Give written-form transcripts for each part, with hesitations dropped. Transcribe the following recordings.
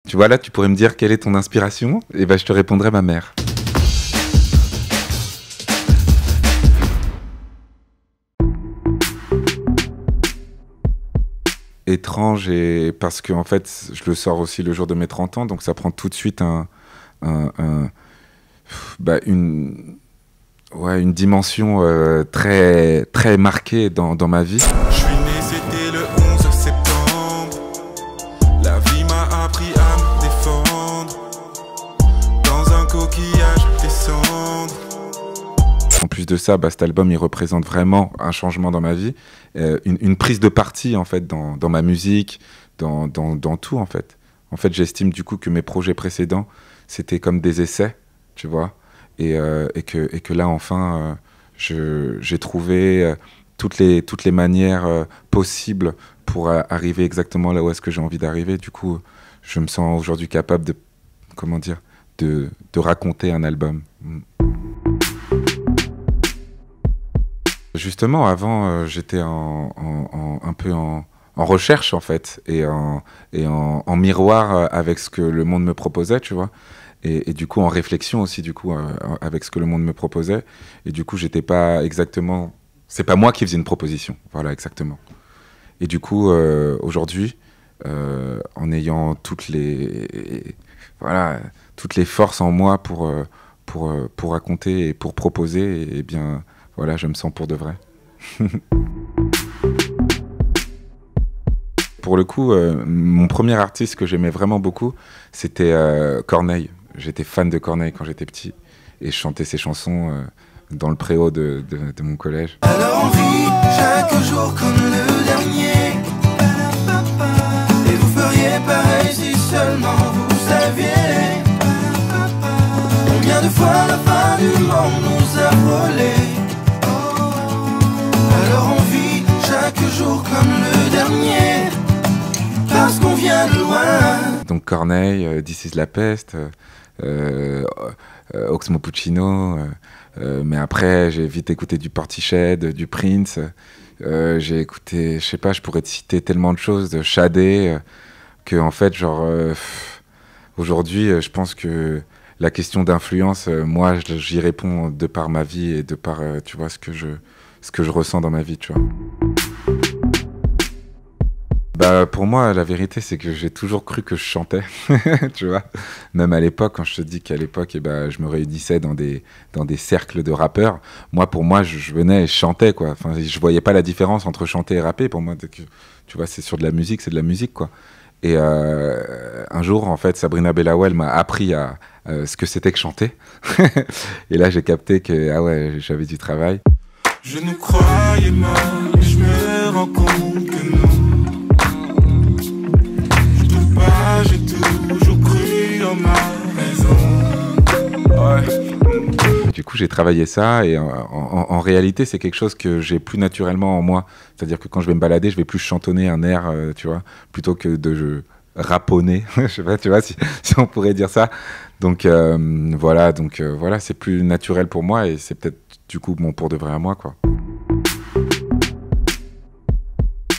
Tu vois, là, tu pourrais me dire quelle est ton inspiration, et ben je te répondrai ma mère. Étrange, et parce que en fait, je le sors aussi le jour de mes 30 ans, donc ça prend tout de suite une dimension très, très marquée dans ma vie. Je suis né, c'était le 11 septembre. La vie m'a appris à me défendre. Dans un coquillage descendre. En plus de ça, cet album, il représente vraiment un changement dans ma vie, une prise de parti en fait dans ma musique, dans tout en fait. En fait, j'estime du coup que mes projets précédents, c'était comme des essais, tu vois, et que là enfin, j'ai trouvé toutes les manières possibles pour arriver exactement là où est-ce que j'ai envie d'arriver. Du coup, je me sens aujourd'hui capable de raconter un album. Justement, avant, j'étais un peu en recherche, en fait, et en miroir avec ce que le monde me proposait, tu vois. Et du coup, en réflexion aussi, du coup, avec ce que le monde me proposait. Et du coup, j'étais pas exactement... C'est pas moi qui faisais une proposition, voilà, exactement. Et du coup, aujourd'hui, en ayant toutes les forces en moi pour raconter et pour proposer, et bien... Voilà, je me sens pour de vrai. Pour le coup, mon premier artiste que j'aimais vraiment beaucoup, c'était Corneille. J'étais fan de Corneille quand j'étais petit. Et je chantais ses chansons dans le préau de mon collège. Alors on vit chaque jour comme le dernier. Et vous feriez pareil si seulement vous saviez. Combien de fois la fin du monde nous a volé. Alors on vit chaque jour comme le dernier, parce qu'on vient de loin. Donc Corneille, This is la peste, Oxmo Puccino, mais après j'ai vite écouté du Portiched, du Prince, j'ai écouté, je sais pas, je pourrais te citer tellement de choses, de Shadé, que en fait genre aujourd'hui je pense que la question d'influence, moi j'y réponds de par ma vie et de par tu vois ce que je ressens dans ma vie, tu vois. Pour moi, la vérité, c'est que j'ai toujours cru que je chantais, tu vois. Même à l'époque, quand je te dis qu'à l'époque, je me réunissais dans des cercles de rappeurs, pour moi, je venais et je chantais, quoi. Enfin, je voyais pas la différence entre chanter et rapper. Pour moi, tu vois, c'est sur de la musique, c'est de la musique, quoi. Et un jour, en fait, Sabrina Bellawel m'a appris ce que c'était que chanter. Et là, j'ai capté que, ah ouais, j'avais du travail. Je nous croyais mal, et je me rends compte que non. Je trouve pas, j'ai toujours cru en ma raison. Ouais. Du coup, j'ai travaillé ça, et en réalité, c'est quelque chose que j'ai plus naturellement en moi. C'est-à-dire que quand je vais me balader, je vais plus chantonner un air, tu vois, plutôt que de raponner. Je sais pas, tu vois, si on pourrait dire ça. Donc voilà, c'est plus naturel pour moi, et c'est peut-être du coup mon pour de vrai à moi, quoi.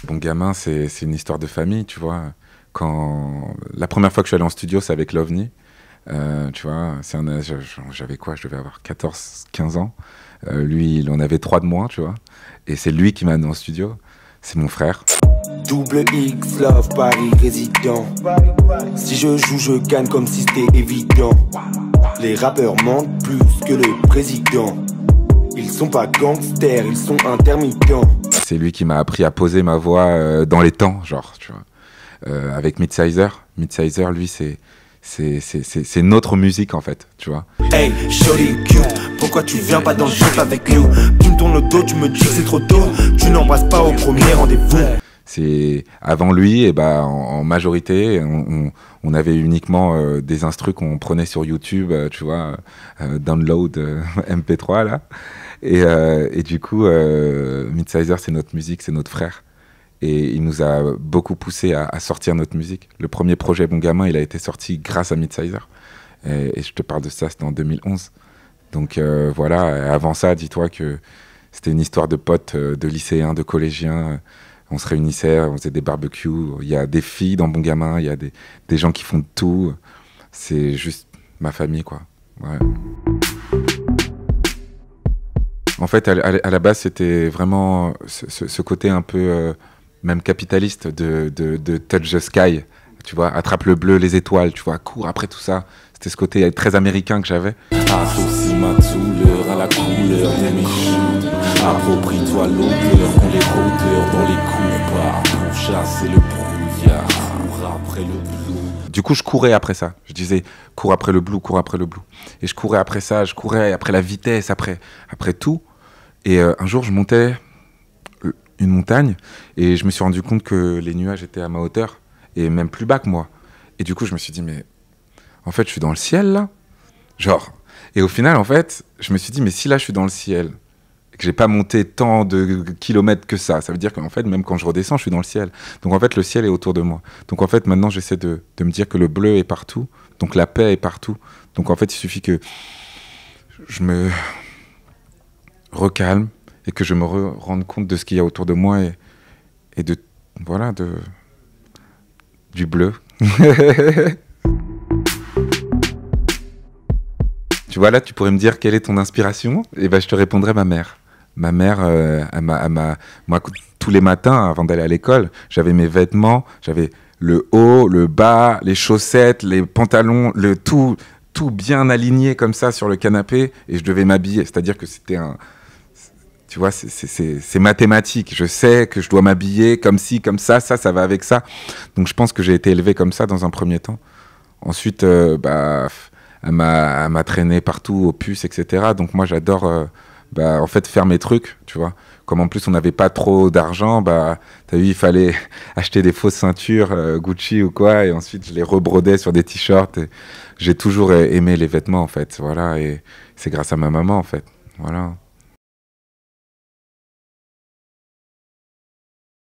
Bon gamin, c'est une histoire de famille, tu vois. Quand la première fois que je suis allé en studio, c'est avec l'OVNI. Tu vois, j'avais quoi? Je devais avoir 14-15 ans. Lui, il en avait 3 de moins, tu vois. Et c'est lui qui m'a amené en studio. C'est mon frère. Double X, Love, Paris, résident. Si je joue, je gagne comme si c'était évident. Les rappeurs mentent plus que le président. Ils sont pas gangsters, ils sont intermittents. C'est lui qui m'a appris à poser ma voix dans les temps, genre, tu vois. Avec Midsizer. Midsizer, lui, c'est notre musique, en fait, tu vois. Hey, shorty cute, pourquoi tu viens pas dans le jeu avec nous? Tu me tournes le dos, tu me dis que c'est trop tôt. Tu n'embrasses pas au premier rendez-vous. C'est avant lui, et en majorité, on avait uniquement des instrus qu'on prenait sur YouTube, tu vois, download MP3 là. Et du coup, Midsizer, c'est notre musique, c'est notre frère. Et il nous a beaucoup poussé à sortir notre musique. Le premier projet Bon Gamin, il a été sorti grâce à Midsizer. Et je te parle de ça, c'était en 2011. Donc voilà, avant ça, dis-toi que c'était une histoire de potes, de lycéens, de collégiens. On se réunissait, on faisait des barbecues. Il y a des filles dans Bon Gamin, il y a des gens qui font tout. C'est juste ma famille, quoi. Ouais. En fait, à la base, c'était vraiment ce côté un peu même capitaliste de Touch the Sky. Tu vois, attrape le bleu, les étoiles, tu vois, cours après tout ça. C'était ce côté très américain que j'avais. Associe ma douleur à la couleur de mes joues. Approprie-toi l'odeur qu'ont les rôdeurs dans les courbats pour chasser le brouillard. Cours après le blue. Du coup, je courais après ça. Je disais, cours après le blue, cours après le blue. Et je courais après ça, je courais après la vitesse, après tout. Et un jour, je montais une montagne et je me suis rendu compte que les nuages étaient à ma hauteur et même plus bas que moi. Et du coup, je me suis dit, mais en fait, je suis dans le ciel, là. Genre. Et au final, en fait, je me suis dit, mais si là, je suis dans le ciel et que j'ai pas monté tant de kilomètres que ça veut dire qu'en fait, même quand je redescends, je suis dans le ciel. Donc, en fait, le ciel est autour de moi. Donc, en fait, maintenant, j'essaie de me dire que le bleu est partout. Donc, la paix est partout. Donc, en fait, il suffit que je me recalme et que je me rende compte de ce qu'il y a autour de moi et de, voilà, du bleu. Tu vois, là, tu pourrais me dire quelle est ton inspiration? Et ben, je te répondrais ma mère. Ma mère, moi, tous les matins, avant d'aller à l'école, j'avais mes vêtements, j'avais le haut, le bas, les chaussettes, les pantalons, le tout bien aligné comme ça sur le canapé, et je devais m'habiller. C'est-à-dire que c'était tu vois, c'est mathématique. Je sais que je dois m'habiller comme ci, comme ça va avec ça. Donc je pense que j'ai été élevé comme ça dans un premier temps. Ensuite, elle m'a traîné partout aux puces, etc. Donc moi, j'adore en fait faire mes trucs, tu vois. Comme en plus, on n'avait pas trop d'argent, t'as vu, il fallait acheter des fausses ceintures Gucci ou quoi, et ensuite, je les rebrodais sur des t-shirts. Et j'ai toujours aimé les vêtements, en fait, voilà. Et c'est grâce à ma maman, en fait, voilà.